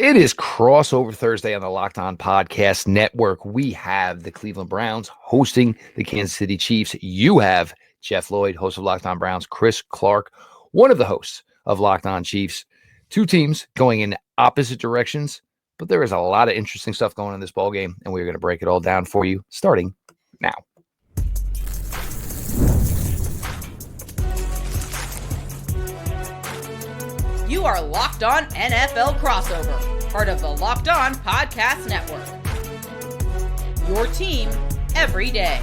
It is crossover Thursday on the Locked On Podcast Network. We have the Cleveland Browns hosting the Kansas City Chiefs. You have Jeff Loyd, host of Locked On Browns, Chris Clark, one of the hosts of Locked On Chiefs. Two teams going in opposite directions, but there is a lot of interesting stuff going on in this ballgame, and we're going to break it all down for you starting now. You are Locked On NFL Crossover, part of the Locked On Podcast Network. Your team every day.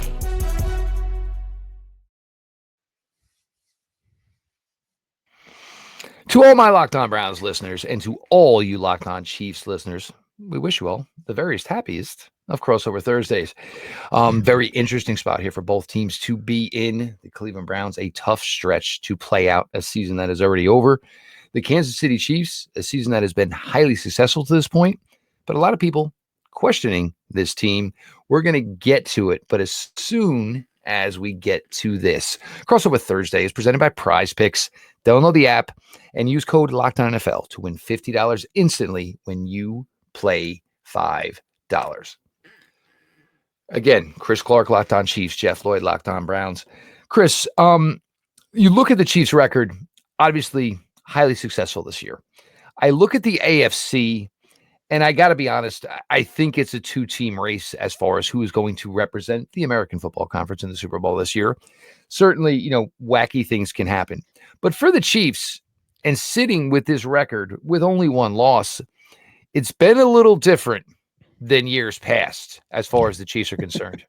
To all my Locked On Browns listeners and to all you Locked On Chiefs listeners, we wish you all the very happiest of crossover Thursdays. Very interesting spot here for both teams to be in. The Cleveland Browns, a tough stretch to play out a season that is already over. The Kansas City Chiefs, a season that has been highly successful to this point, but a lot of people questioning this team. We're going to get to it, but as soon as we get to this, Crossover Thursday is presented by Prize Picks. Download the app and use code LOCKEDONNFL to win $50 instantly when you play $5. Again, Chris Clark, Locked On Chiefs, Jeff Loyd, Locked On Browns. Chris, you look at the Chiefs' record, obviously highly successful this year. I look at the AFC, and I got to be honest, I think it's a two-team race as far as who is going to represent the American Football Conference in the Super Bowl this year. Certainly, wacky things can happen. But for the Chiefs, and sitting with this record with only one loss, it's been a little different than years past as far as the Chiefs are concerned.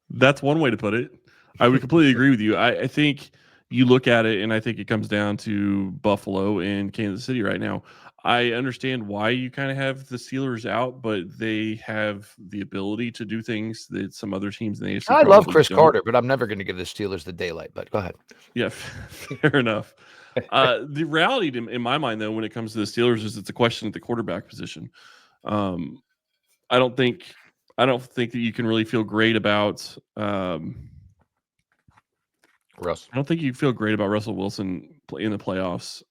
That's one way to put it. I would completely agree with you. I think you look at it, and I think it comes down to Buffalo and Kansas City right now. I understand why you kind of have the Steelers out, but they have the ability to do things that some other teams in the AFC I love Chris Carter, but I'm never going to give the Steelers the daylight. But go ahead. Yeah, fair enough. The reality in my mind, though, when it comes to the Steelers, is it's a question at the quarterback position. I don't think that you can really feel great about. Russ. I don't think you feel great about Russell Wilson in the playoffs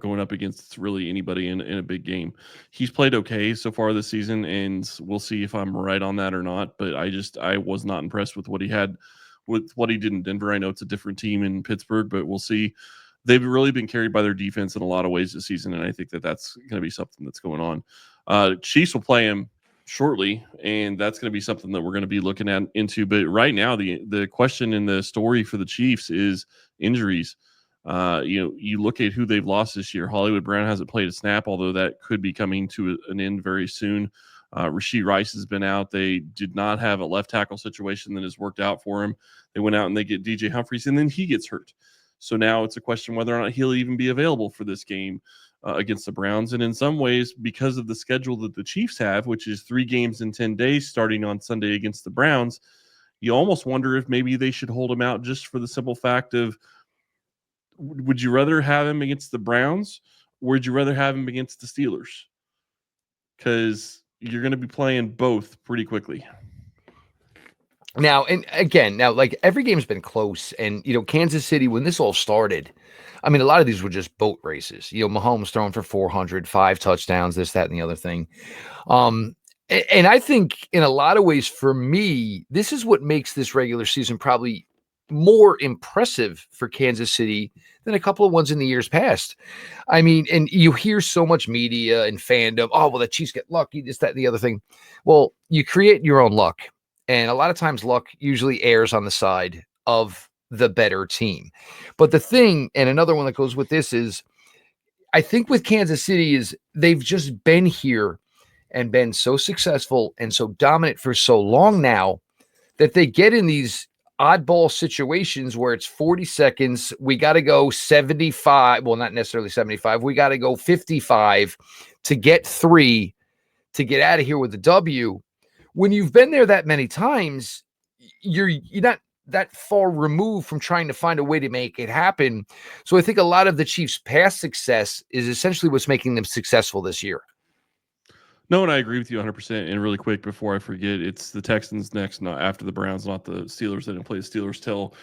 going up against really anybody in a big game. He's played okay so far this season, and we'll see if I'm right on that or not. But I was not impressed with what he had, with what he did in Denver. I know it's a different team in Pittsburgh, but we'll see. They've really been carried by their defense in a lot of ways this season, and I think that that's going to be something that's going on. Chiefs will play him shortly, and that's going to be something that we're going to be looking into. But right now, the question in the story for the Chiefs is injuries. You look at who they've lost this year. Hollywood Brown hasn't played a snap, although that could be coming to an end very soon. Rashee Rice has been out. They did not have a left tackle situation that has worked out for him. They went out and they get DJ Humphries, and then he gets hurt. So now it's a question whether or not he'll even be available for this game against the Browns. And in some ways, because of the schedule that the Chiefs have, which is 3 games in 10 days starting on Sunday against the Browns, you almost wonder if maybe they should hold him out just for the simple fact of, would you rather have him against the Browns, or would you rather have him against the Steelers? Because you're going to be playing both pretty quickly. Now, and again, like every game's been close, and Kansas City, when this all started, I mean, a lot of these were just boat races. Mahomes throwing for 400, 5 touchdowns, this, that, and the other thing. And I think in a lot of ways, for me, this is what makes this regular season probably more impressive for Kansas City than a couple of ones in the years past. I mean, and you hear so much media and fandom, oh, well, the Chiefs get lucky, this, that, and the other thing. Well, you create your own luck. And a lot of times luck usually errs on the side of the better team. But the thing, and another one that goes with this is, I think with Kansas City is they've just been here and been so successful and so dominant for so long now that they get in these oddball situations where it's 40 seconds. We got to go 75. Well, not necessarily 75. We got to go 55 to get 3 to get out of here with the W. When you've been there that many times, you're not that far removed from trying to find a way to make it happen. So I think a lot of the Chiefs' past success is essentially what's making them successful this year. No, and I agree with you 100%. And really quick, before I forget, it's the Texans next, not after the Browns, not the Steelers. They didn't play the Steelers till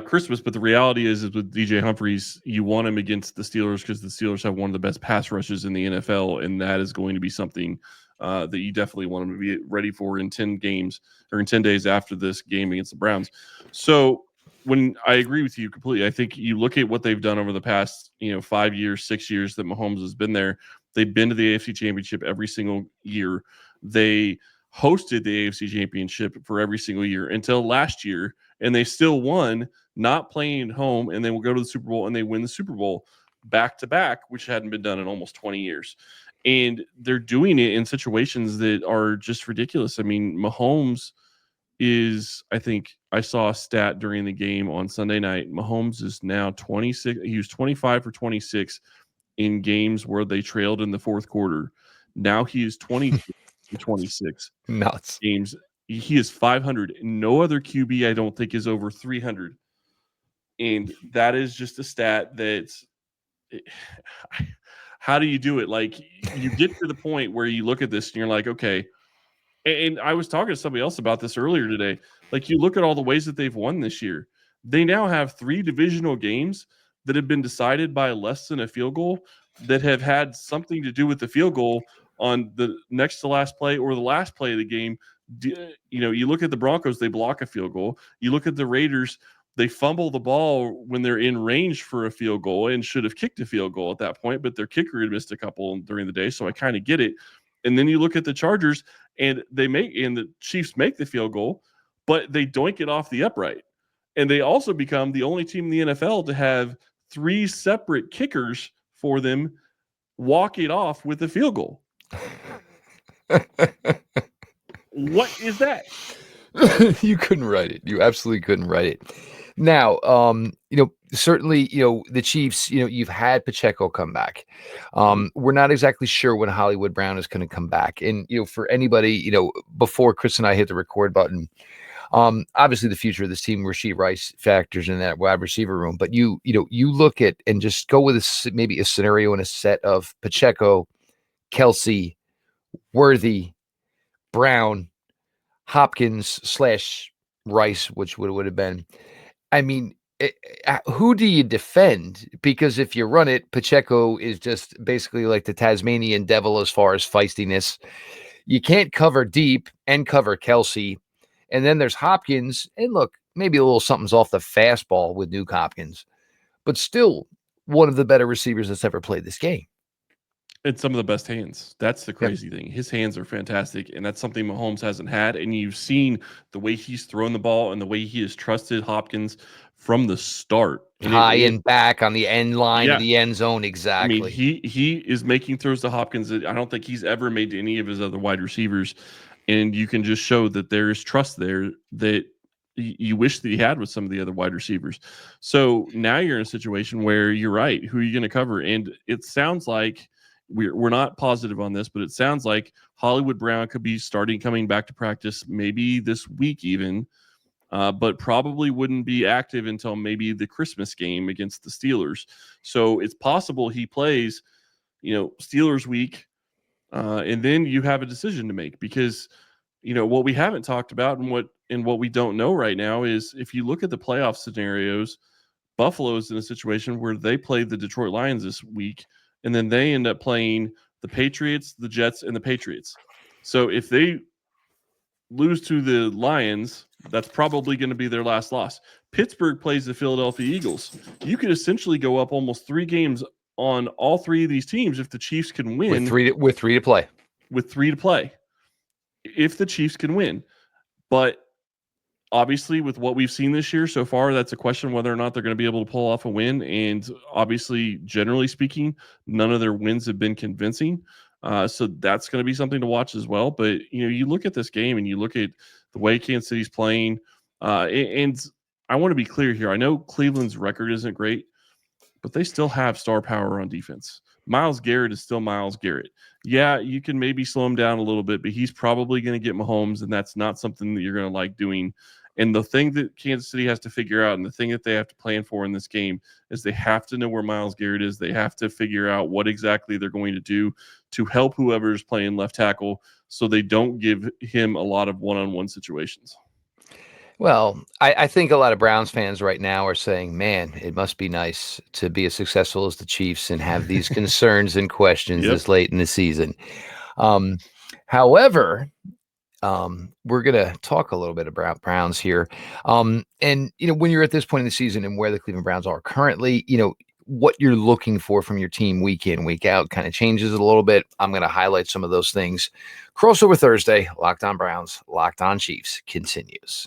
Christmas. But the reality is with DJ Humphries, you want him against the Steelers because the Steelers have one of the best pass rushes in the NFL, and that is going to be something that you definitely want him to be ready for in 10 games or in 10 days after this game against the Browns. So when I agree with you completely, I think you look at what they've done over the past 5 years, 6 years that Mahomes has been there. They've been to the AFC Championship every single year. They hosted the AFC Championship for every single year until last year, and they still won, not playing at home, and they will go to the Super Bowl, and they win the Super Bowl back to back, which hadn't been done in almost 20 years. And they're doing it in situations that are just ridiculous. I mean, Mahomes is, I think I saw a stat during the game on Sunday night. Mahomes is now 26. He was 25 for 26 in games where they trailed in the fourth quarter. Now he is 20 for 26 Nuts. games. He is 500. No other QB, I don't think, is over 300. And that is just a stat that's how do you do it? Like, you get to the point where you look at this and you're like, okay. And I was talking to somebody else about this earlier today. Like, you look at all the ways that they've won this year. They now have 3 divisional games that have been decided by less than a field goal that have had something to do with the field goal on the next to last play or the last play of the game. You look at the Broncos, they block a field goal. You look at the Raiders, they fumble the ball when they're in range for a field goal and should have kicked a field goal at that point, but their kicker had missed a couple during the day, so I kind of get it. And then you look at the Chargers, and the Chiefs make the field goal, but they doink it off the upright. And they also become the only team in the NFL to have 3 separate kickers for them walk it off with a field goal. What is that? You couldn't write it. You absolutely couldn't write it. Now, certainly, the Chiefs, you've had Pacheco come back. We're not exactly sure when Hollywood Brown is going to come back. And, for anybody, before Chris and I hit the record button, obviously the future of this team, Rashee Rice factors in that wide receiver room. But you look at and just go with maybe a scenario and a set of Pacheco, Kelce, Worthy, Brown, Hopkins / Rice, which would have been. I mean, who do you defend? Because if you run it, Pacheco is just basically like the Tasmanian devil as far as feistiness. You can't cover deep and cover Kelce. And then there's Hopkins. And look, maybe a little something's off the fastball with Nuke Hopkins, but still one of the better receivers that's ever played this game. And some of the best hands. That's the crazy thing. His hands are fantastic, and that's something Mahomes hasn't had. And you've seen the way he's thrown the ball and the way he has trusted Hopkins from the start. High and back on the end line of the end zone, exactly. I mean, he is making throws to Hopkins that I don't think he's ever made to any of his other wide receivers. And you can just show that there is trust there that you wish that he had with some of the other wide receivers. So now you're in a situation where you're right. Who are you going to cover? And it sounds like we're not positive on this, but it sounds like Hollywood Brown could be coming back to practice maybe this week even, but probably wouldn't be active until maybe the Christmas game against the Steelers. So it's possible he plays, Steelers week, and then you have a decision to make because, what we haven't talked about and what we don't know right now is if you look at the playoff scenarios, Buffalo is in a situation where they play the Detroit Lions this week. And then they end up playing the Patriots, the Jets, and the Patriots. So if they lose to the Lions, that's probably going to be their last loss. Pittsburgh plays the Philadelphia Eagles. You could essentially go up almost 3 games on all 3 of these teams if the Chiefs can win. With three to play. With 3 to play. If the Chiefs can win. But obviously, with what we've seen this year so far, that's a question whether or not they're going to be able to pull off a win. And obviously, generally speaking, none of their wins have been convincing. So that's going to be something to watch as well. But, you look at this game and you look at the way Kansas City's playing. And I want to be clear here. I know Cleveland's record isn't great, but they still have star power on defense. Myles Garrett is still Myles Garrett. Yeah, you can maybe slow him down a little bit, but he's probably going to get Mahomes, and that's not something that you're going to like doing. And the thing that Kansas City has to figure out and the thing that they have to plan for in this game is they have to know where Myles Garrett is. They have to figure out what exactly they're going to do to help whoever is playing left tackle so they don't give him a lot of one-on-one situations. Well, I think a lot of Browns fans right now are saying, man, it must be nice to be as successful as the Chiefs and have these concerns and questions Yep. this late in the season. Um, however, we're going to talk a little bit about Browns here. And, when you're at this point in the season and where the Cleveland Browns are currently, what you're looking for from your team week in, week out kind of changes a little bit. I'm going to highlight some of those things. Crossover Thursday, Locked On Browns, Locked On Chiefs continues.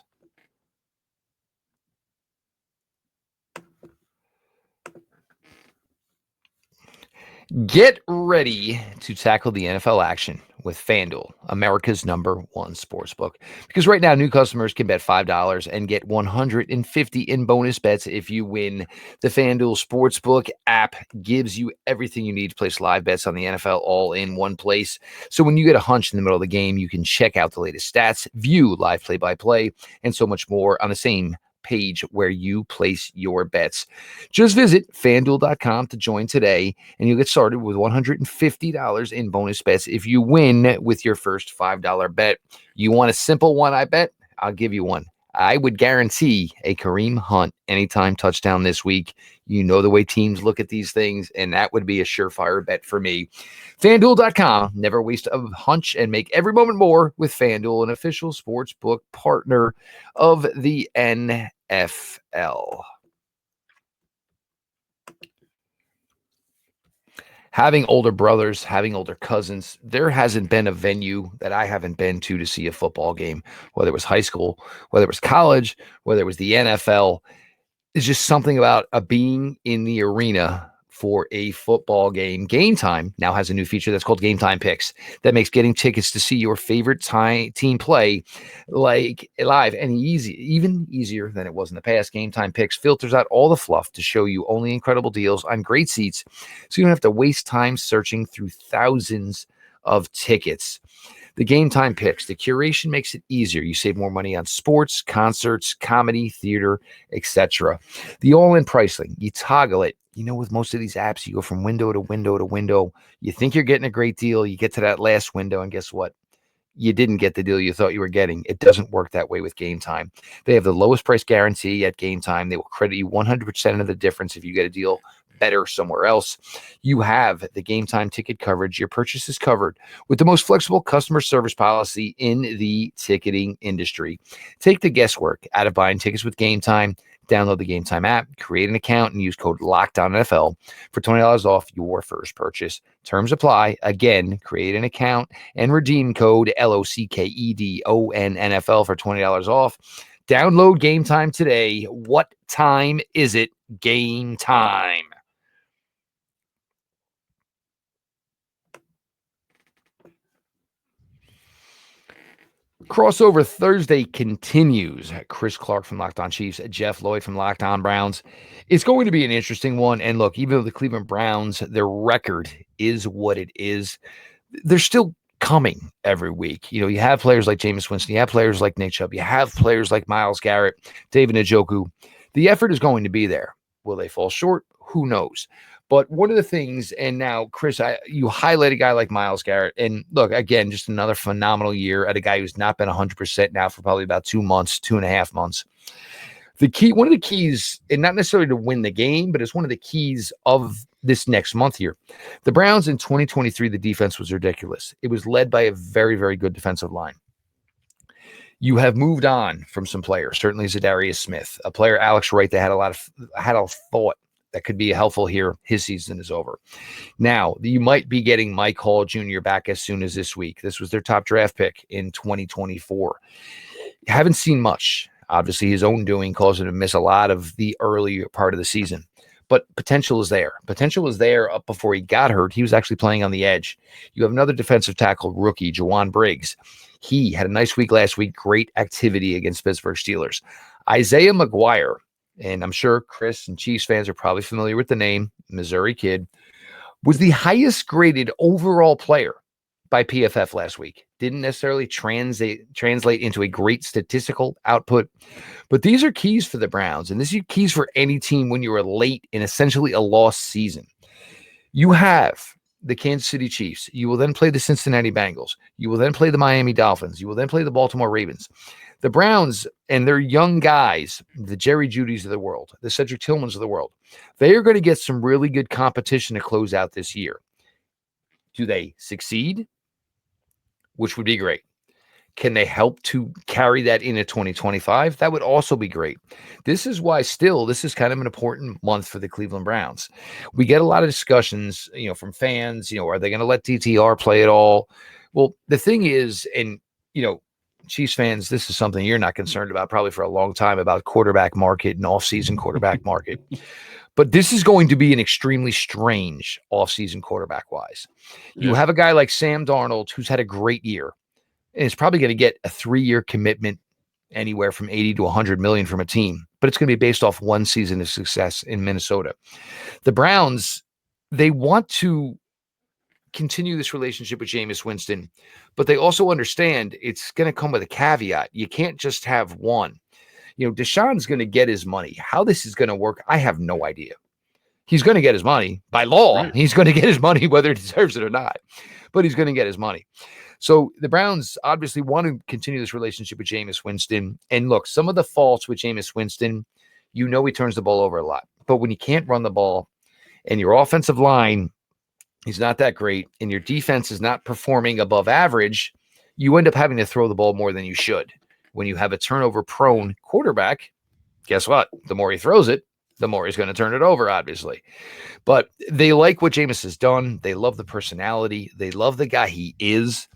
Get ready to tackle the NFL action with FanDuel, America's #1 sportsbook. Because right now, new customers can bet $5 and get $150 in bonus bets if you win. The FanDuel Sportsbook app gives you everything you need to place live bets on the NFL all in one place. So when you get a hunch in the middle of the game, you can check out the latest stats, view live play-by-play, and so much more on the same page where you place your bets. Just visit FanDuel.com to join today, and you'll get started with $150 in bonus bets if you win with your first $5 bet. You want a simple one, I bet? I'll give you one. I would guarantee a Kareem Hunt anytime touchdown this week. You know the way teams look at these things, and that would be a surefire bet for me. FanDuel.com. Never waste a hunch and make every moment more with FanDuel, an official sportsbook partner of the NFL. Having older brothers, having older cousins, there hasn't been a venue that I haven't been to see a football game, whether it was high school, whether it was college, whether it was the NFL. It's just something about being in the arena for a football game. Game Time now has a new feature that's called Game Time Picks that makes getting tickets to see your favorite team play like live and even easier than it was in the past. Game Time Picks filters out all the fluff to show you only incredible deals on great seats, so you don't have to waste time searching through thousands of tickets. The Game Time Picks, the curation makes it easier. You save more money on sports, concerts, comedy, theater, etc. The all-in pricing, you toggle it. With most of these apps, you go from window to window to window. You think you're getting a great deal. You get to that last window, and guess what? You didn't get the deal you thought you were getting. It doesn't work that way with Game Time. They have the lowest price guarantee at Game Time. They will credit you 100% of the difference if you get a deal better somewhere else. You have the Game Time ticket coverage. Your purchase is covered with the most flexible customer service policy in the ticketing industry. Take the guesswork out of buying tickets with Game Time. Download the Game Time app, create an account, and use code LOCKEDONNFL for $20 off your first purchase. Terms apply. Again, create an account and redeem code LOCKEDONNFL for $20 off. Download Game Time today. What time is it? Game time. Crossover Thursday continues. Chris Clark from Locked On Chiefs, Jeff Loyd from Locked On Browns. It's going to be an interesting one. And look, even though the Cleveland Browns, their record is what it is, they're still coming every week. You have players like Jameis Winston, you have players like Nick Chubb, you have players like Myles Garrett, David Njoku. The effort is going to be there. Will they fall short? Who knows? But one of the things, and now, Chris, you highlight a guy like Myles Garrett. And look, again, just another phenomenal year at a guy who's not been 100% now for probably about 2.5 months. One of the keys, and not necessarily to win the game, but it's one of the keys of this next month here. The Browns in 2023, the defense was ridiculous. It was led by a very, very good defensive line. You have moved on from some players, certainly Zadarius Smith, a player, Alex Wright, that had a thought that could be helpful here. His season is over. Now, you might be getting Mike Hall Jr. back as soon as this week. This was their top draft pick in 2024. You haven't seen much. Obviously, his own doing caused him to miss a lot of the early part of the season. But potential is there. Potential is there up before he got hurt. He was actually playing on the edge. You have another defensive tackle rookie, Jawan Briggs. He had a nice week last week. Great activity against Pittsburgh Steelers. Isaiah McGuire, and I'm sure Chris and Chiefs fans are probably familiar with the name, Missouri kid, was the highest graded overall player by PFF last week. Didn't necessarily translate into a great statistical output, but these are keys for the Browns, and this is keys for any team when you are late in essentially a lost season. You have the Kansas City Chiefs. You will then play the Cincinnati Bengals. You will then play the Miami Dolphins. You will then play the Baltimore Ravens. The Browns and their young guys, the Jerry Judys of the world, the Cedric Tillmans of the world, they are going to get some really good competition to close out this year. Do they succeed? Which would be great. Can they help to carry that into 2025? That would also be great. This is why this is kind of an important month for the Cleveland Browns. We get a lot of discussions, from fans, are they going to let DTR play at all? Well, the thing is, and, Chiefs fans, this is something you're not concerned about probably for a long time about quarterback market and off-season quarterback market. But this is going to be an extremely strange off-season quarterback-wise. You have a guy like Sam Darnold who's had a great year. And it's probably going to get a 3-year commitment anywhere from 80 to 100 million from a team, but it's going to be based off one season of success in Minnesota. The Browns, they want to continue this relationship with Jameis Winston, but they also understand it's going to come with a caveat. You can't just have one. Deshaun's going to get his money. How this is going to work, I have no idea. He's going to get his money by law. Right. He's going to get his money whether he deserves it or not, but he's going to get his money. So the Browns obviously want to continue this relationship with Jameis Winston. And look, some of the faults with Jameis Winston, he turns the ball over a lot. But when you can't run the ball and your offensive line, he's not that great, and your defense is not performing above average, you end up having to throw the ball more than you should. When you have a turnover-prone quarterback, guess what? The more he throws it, the more he's going to turn it over, obviously. But they like what Jameis has done. They love the personality. They love the guy he is,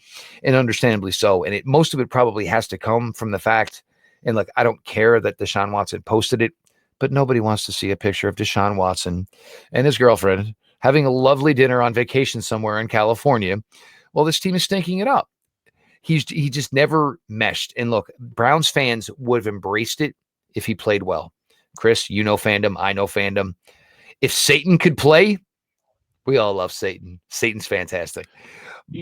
and understandably so. And most of it probably has to come from the fact, and look, I don't care that Deshaun Watson posted it, but nobody wants to see a picture of Deshaun Watson and his girlfriend having a lovely dinner on vacation somewhere in California. Well, this team is stinking it up. He just never meshed. And look, Browns fans would have embraced it if he played well. Chris, fandom. I know fandom. If Satan could play, we all love Satan. Satan's fantastic.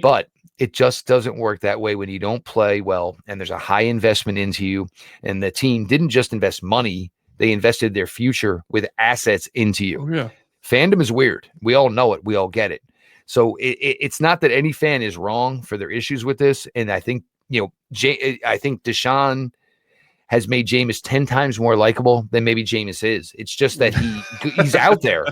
But it just doesn't work that way when you don't play well and there's a high investment into you. And the team didn't just invest money. They invested their future with assets into you. Oh, yeah. Fandom is weird. We all know it. We all get it. So it's not that any fan is wrong for their issues with this. And I think, I think Deshaun has made Jameis 10 times more likable than maybe Jameis is. It's just that he's out there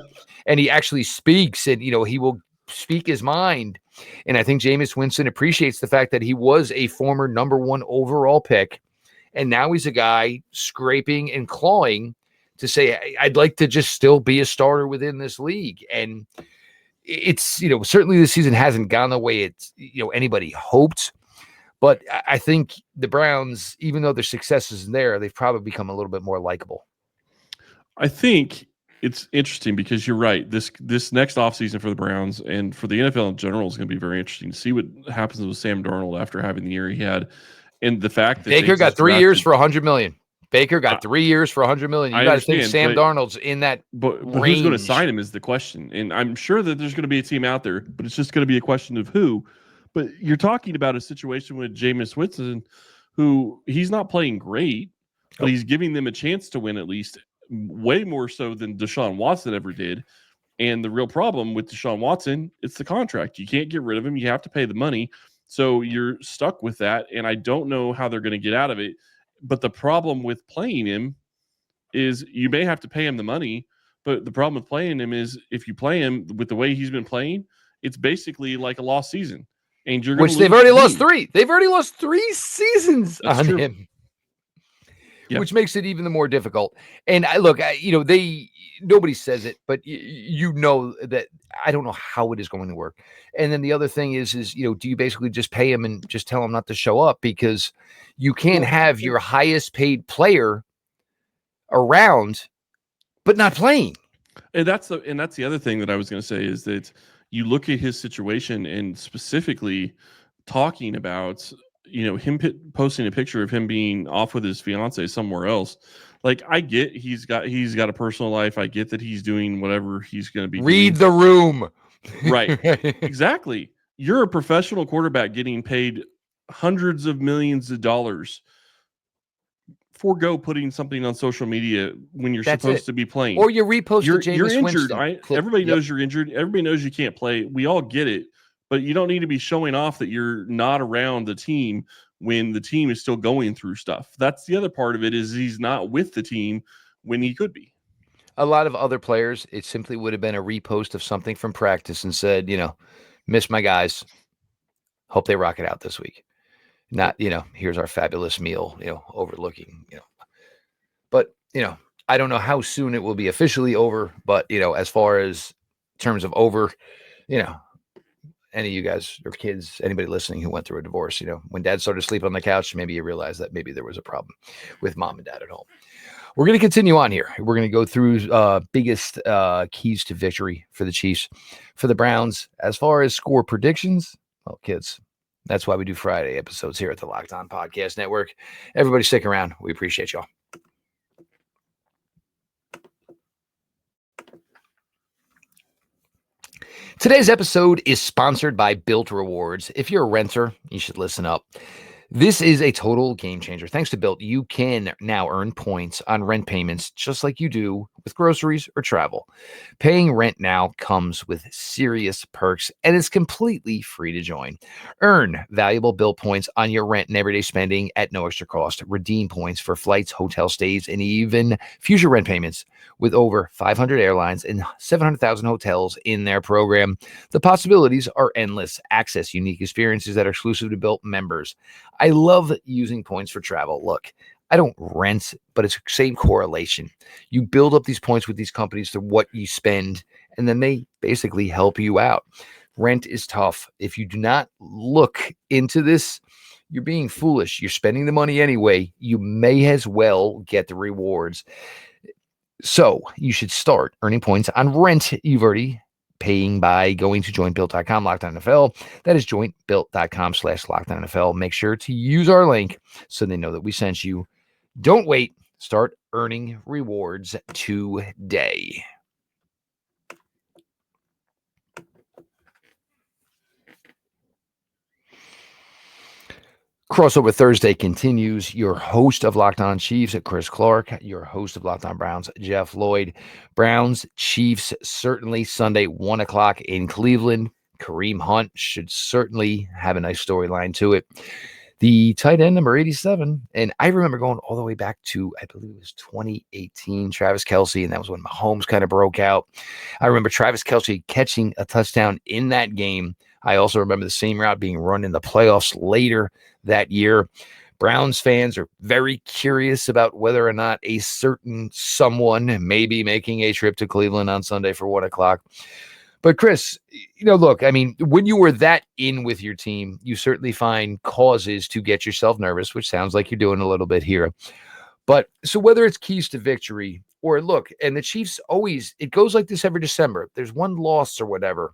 and he actually speaks and, he will speak his mind. And I think Jameis Winston appreciates the fact that he was a former number 1 overall pick. And now he's a guy scraping and clawing to say, I'd like to just still be a starter within this league. And it's, certainly this season hasn't gone the way it's, anybody hoped. But I think the Browns, even though their success isn't there, they've probably become a little bit more likable. I think it's interesting because you're right. This next offseason for the Browns and for the NFL in general is going to be very interesting to see what happens with Sam Darnold after having the year he had. And the fact that Baker got 3 years for $100 million. Baker got 3 years for $100 million. You got to think Sam Darnold's in that but who's going to sign him is the question. And I'm sure that there's going to be a team out there, but it's just going to be a question of who. But you're talking about a situation with Jameis Winston, who he's not playing great, but he's giving them a chance to win at least, way more so than Deshaun Watson ever did. And the real problem with Deshaun Watson, it's the contract. You can't get rid of him. You have to pay the money. So you're stuck with that. And I don't know how they're going to get out of it. But the problem with playing him is you may have to pay him the money. But the problem with playing him is if you play him with the way he's been playing, it's basically like a lost season. And you're which they've already lost 3. They've already lost 3 seasons on him, which makes it even the more difficult. And nobody says it, but that I don't know how it is going to work. And then the other thing is, do you basically just pay him and just tell him not to show up because you can't have your highest paid player around, but not playing. And that's the other thing that I was going to say is that you look at his situation and specifically talking about, him posting a picture of him being off with his fiance somewhere else. Like, I get he's got a personal life. I get that he's doing whatever he's going to be Read the room. Right. Exactly. You're a professional quarterback getting paid hundreds of millions of dollars. Forgo putting something on social media when you're supposed to be playing. Or you repost you're Jameis injured. Winston. Everybody knows you're injured. Everybody knows you can't play. We all get it. but you don't need to be showing off that you're not around the team when the team is still going through stuff. That's the other part of it, is he's not with the team when he could be. A lot of other players, it simply would have been a repost of something from practice and said, miss my guys. Hope they rock it out this week. Not, here's our fabulous meal, overlooking, But, I don't know how soon it will be officially over, but, as far as terms of over, any of you guys or kids, anybody listening who went through a divorce, when dad started sleeping on the couch, maybe you realized that maybe there was a problem with mom and dad at home. We're going to continue on here. We're going to go through biggest keys to victory for the Chiefs, for the Browns. As far as score predictions, well, kids, that's why we do Friday episodes here at the Locked On Podcast Network. Everybody stick around. We appreciate y'all. Today's episode is sponsored by Bilt Rewards. If you're a renter, you should listen up. This is a total game changer. Thanks to Bilt, you can now earn points on rent payments just like you do with groceries or travel. Paying rent now comes with serious perks and is completely free to join. Earn valuable Bilt points on your rent and everyday spending at no extra cost. Redeem points for flights, hotel stays, and even future rent payments. With over 500 airlines and 700,000 hotels in their program, the possibilities are endless. Access unique experiences that are exclusive to Bilt members. I love using points for travel. Look, I don't rent, but it's the same correlation. You build up these points with these companies to what you spend, and then they basically help you out. Rent is tough. If you do not look into this, you're being foolish. You're spending the money anyway. You may as well get the rewards. So you should start earning points on rent you've already paying by going to joinbuilt.com /NFL. That is joinbuilt.com/LockedOnNFL. Make sure to use our link so they know that we sent you. Don't wait. Start earning rewards today. Crossover Thursday continues. Your host of Locked On Chiefs, Chris Clark. Your host of Locked On Browns, Jeff Loyd. Browns, Chiefs, certainly Sunday, 1 o'clock in Cleveland. Kareem Hunt should certainly have a nice storyline to it. The tight end, number 87, and I remember going all the way back to, I believe it was 2018, Travis Kelce, and that was when Mahomes kind of broke out. I remember Travis Kelce catching a touchdown in that game. I also remember the same route being run in the playoffs later that year. Browns fans are very curious about whether or not a certain someone may be making a trip to Cleveland on Sunday for 1 o'clock. But Chris, look, I mean, when you were that in with your team, you certainly find causes to get yourself nervous, which sounds like you're doing a little bit here. But so whether it's keys to victory or look, and the Chiefs always, it goes like this every December. There's one loss or whatever.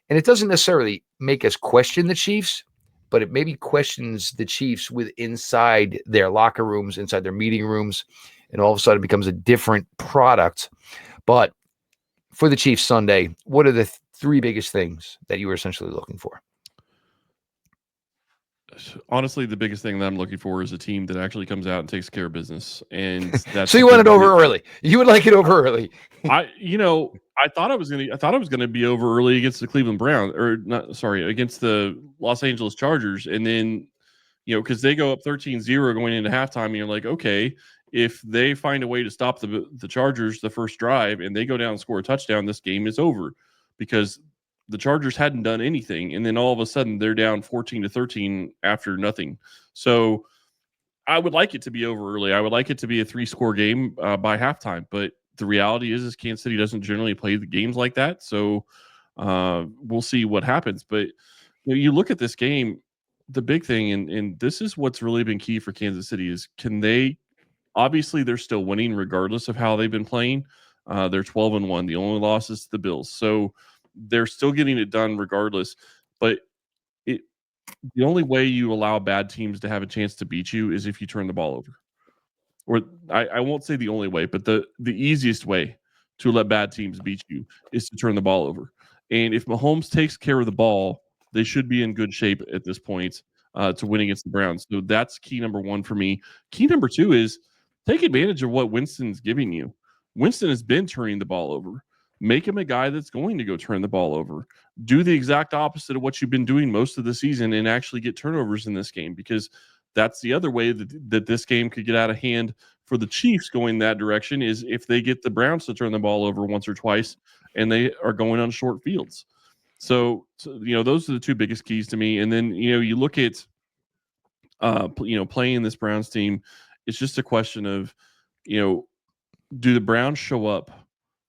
And it doesn't necessarily make us question the Chiefs, but it maybe questions the Chiefs with inside their locker rooms, inside their meeting rooms, and all of a sudden it becomes a different product. But for the Chiefs Sunday, what are the three biggest things that you were essentially looking for? Honestly, the biggest thing that I'm looking for is a team that actually comes out and takes care of business. And that's so you want it over early. You would like it over early. I thought I was gonna be over early against the Cleveland Browns, against the Los Angeles Chargers, and then because they go up 13-0 going into halftime, and you're like, okay, if they find a way to stop the Chargers the first drive and they go down and score a touchdown, this game is over, because the Chargers hadn't done anything, and then all of a sudden they're down 14-13 after nothing. So I would like it to be over early. I would like it to be a 3-score game by halftime, but the reality is Kansas City doesn't generally play the games like that. So we'll see what happens. But you look at this game, the big thing, and this is what's really been key for Kansas City, is obviously they're still winning regardless of how they've been playing. They're 12-1. The only loss is the Bills. So they're still getting it done regardless. But the only way you allow bad teams to have a chance to beat you is if you turn the ball over. Or I won't say the only way, but the easiest way to let bad teams beat you is to turn the ball over. And if Mahomes takes care of the ball, they should be in good shape at this point to win against the Browns. So that's key number one for me. Key number two is take advantage of what Winston's giving you. Winston has been turning the ball over. make him a guy that's going to go turn the ball over. Do the exact opposite of what you've been doing most of the season and actually get turnovers in this game, because that's the other way that this game could get out of hand for the Chiefs going that direction, is if they get the Browns to turn the ball over once or twice and they are going on short fields. So those are the two biggest keys to me. And then, you look at, playing this Browns team, it's just a question of, do the Browns show up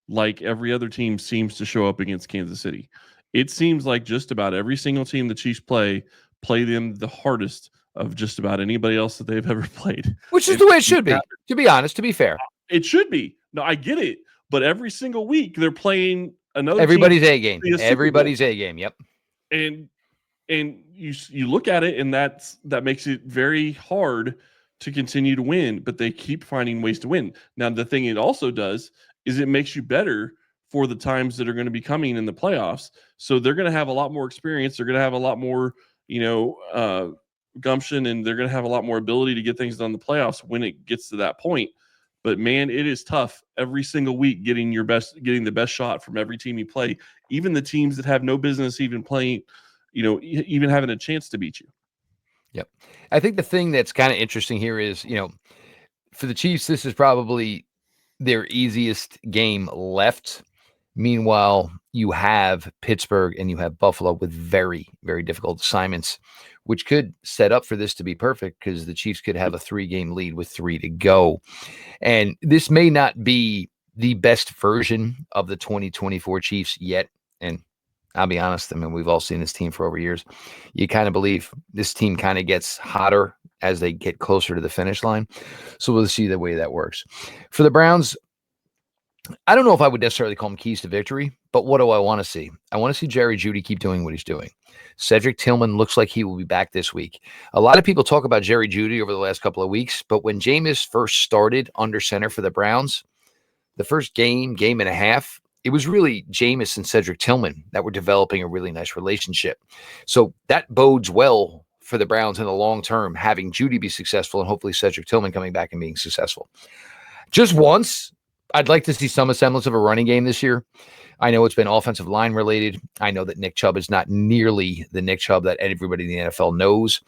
like every other team seems to show up against Kansas City? It seems like just about every single team the Chiefs play them the hardest of just about anybody else that they've ever played. Which is the way it should be, to be honest, to be fair. It should be. No, I get it. But every single week they're playing another everybody's A game. Everybody's A game. Yep. And you look at it, and that makes it very hard to continue to win, but they keep finding ways to win. Now, the thing it also does is it makes you better for the times that are going to be coming in the playoffs. So they're going to have a lot more experience. They're going to have a lot more, gumption, and they're going to have a lot more ability to get things done in the playoffs when it gets to that point. But man, it is tough every single week getting the best shot from every team you play, even the teams that have no business even playing, even having a chance to beat you. Yep. I think the thing that's kind of interesting here is, for the Chiefs, this is probably their easiest game left. Meanwhile, you have Pittsburgh and you have Buffalo with very, very difficult assignments, which could set up for this to be perfect, because the Chiefs could have a 3-game lead with 3 to go. And this may not be the best version of the 2024 Chiefs yet. And I'll be honest, we've all seen this team for over years. You kind of believe this team kind of gets hotter as they get closer to the finish line. So we'll see the way that works. For the Browns, I don't know if I would necessarily call them keys to victory, but what do I want to see? I want to see Jerry Judy keep doing what he's doing. Cedric Tillman looks like he will be back this week. A lot of people talk about Jerry Judy over the last couple of weeks, but when Jameis first started under center for the Browns, the first game and a half, it was really Jameis and Cedric Tillman that were developing a really nice relationship. So that bodes well for the Browns in the long term, having Judy be successful and hopefully Cedric Tillman coming back and being successful. Just once, I'd like to see some semblance of a running game this year. I know it's been offensive line related. I know that Nick Chubb is not nearly the Nick Chubb that everybody in the NFL knows.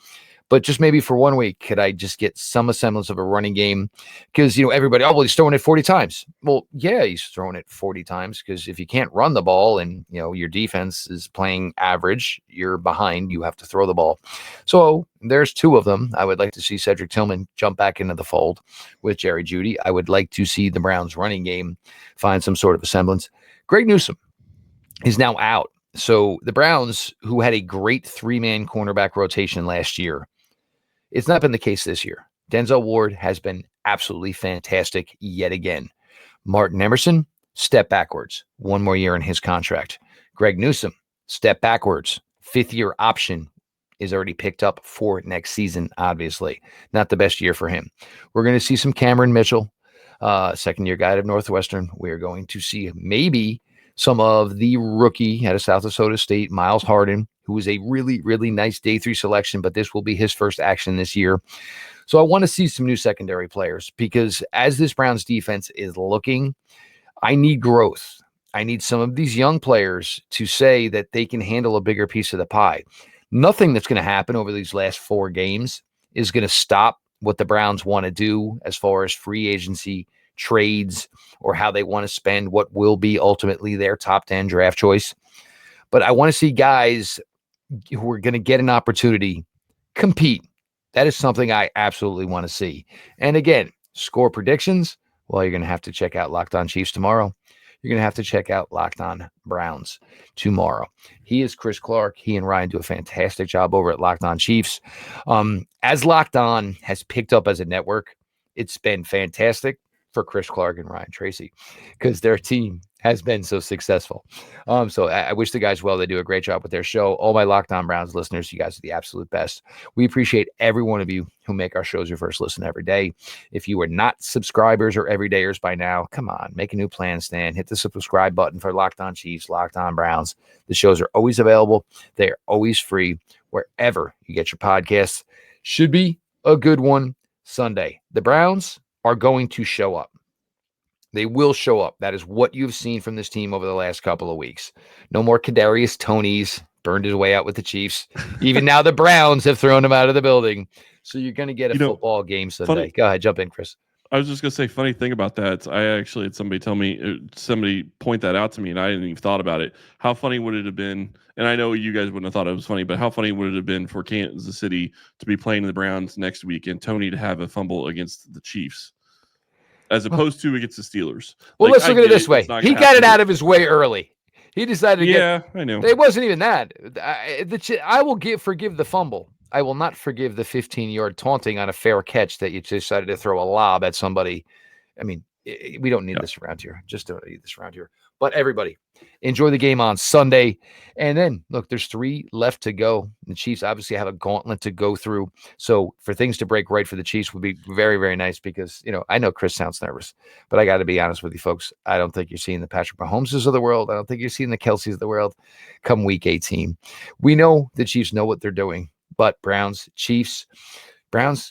But just maybe for 1 week, could I just get some semblance of a running game? Because, everybody, he's throwing it 40 times. Well, yeah, he's throwing it 40 times, because if you can't run the ball and, your defense is playing average, you're behind, you have to throw the ball. So there's 2 of them. I would like to see Cedric Tillman jump back into the fold with Jerry Judy. I would like to see the Browns running game find some sort of a semblance. Greg Newsome is now out. So the Browns, who had a great 3-man cornerback rotation last year, it's not been the case this year. Denzel Ward has been absolutely fantastic yet again. Martin Emerson, step backwards. 1 more year in his contract. Greg Newsome, step backwards. 5th-year option is already picked up for next season, obviously. Not the best year for him. We're going to see some Cameron Mitchell, 2nd-year guy out of Northwestern. We're going to see maybe some of the rookie out of South Dakota State, Miles Harden, who was a really, really nice day 3 selection, but this will be his first action this year. So I want to see some new secondary players, because as this Browns defense is looking, I need growth. I need some of these young players to say that they can handle a bigger piece of the pie. Nothing that's going to happen over these last 4 games is going to stop what the Browns want to do as far as free agency, trades, or how they want to spend what will be ultimately their top 10 draft choice. But I want to see guys who are going to get an opportunity compete. That is something I absolutely want to see. And again, score predictions. Well, you're going to have to check out Locked On Chiefs tomorrow. You're going to have to check out Locked On Browns tomorrow. He is Chris Clark. He and Ryan do a fantastic job over at Locked On Chiefs. As Locked On has picked up as a network, it's been fantastic for Chris Clark and Ryan Tracy, because their team has been so successful. So I wish the guys well. They do a great job with their show. All my Locked On Browns listeners, you guys are the absolute best. We appreciate every one of you who make our shows your first listen every day. If you are not subscribers or everydayers by now, come on, make a new plan stand. Hit the subscribe button for Locked On Chiefs, Locked On Browns. The shows are always available. They are always free wherever you get your podcasts. Should be a good one Sunday. The Browns are going to show up. They will show up. That is what you've seen from this team over the last couple of weeks. No more Kadarius Tonys, burned his way out with the Chiefs. Even now the Browns have thrown him out of the building. So you're going to get a football game Sunday. Go ahead, jump in, Chris. I was just going to say, funny thing about that, I actually had somebody point that out to me, and I hadn't even thought about it. How funny would it have been, and I know you guys wouldn't have thought it was funny, but how funny would it have been for Kansas City to be playing the Browns next week and Tony to have a fumble against the Chiefs as opposed to against the Steelers? Well, let's look at it this way. He got it out of his way early. He decided to I know. It wasn't even that. I will forgive the fumble. I will not forgive the 15-yard taunting on a fair catch that you decided to throw a lob at somebody. I mean, we don't need this around here. Just don't need this around here. But everybody, enjoy the game on Sunday. And then, look, there's 3 left to go. The Chiefs obviously have a gauntlet to go through. So for things to break right for the Chiefs would be very, very nice because, I know Chris sounds nervous, but I got to be honest with you folks. I don't think you're seeing the Patrick Mahomeses of the world. I don't think you're seeing the Kelces of the world come week 18. We know the Chiefs know what they're doing, but Browns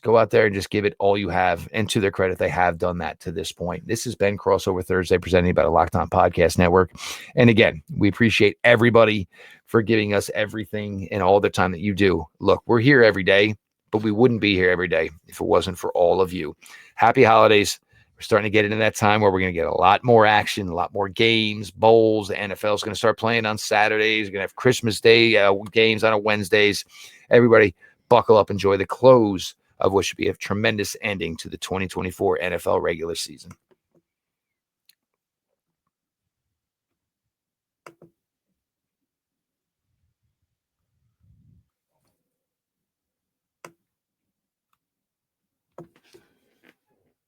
go out there and just give it all you have. And to their credit, they have done that to this point. This has been Crossover Thursday presented by the Locked On Podcast Network. And again, we appreciate everybody for giving us everything and all the time that you do. Look, we're here every day, but we wouldn't be here every day if it wasn't for all of you. Happy holidays. We're starting to get into that time where we're going to get a lot more action, a lot more games, bowls. The NFL is going to start playing on Saturdays. We're going to have Christmas Day games on Wednesdays. Everybody, buckle up, enjoy the close of what should be a tremendous ending to the 2024 NFL regular season.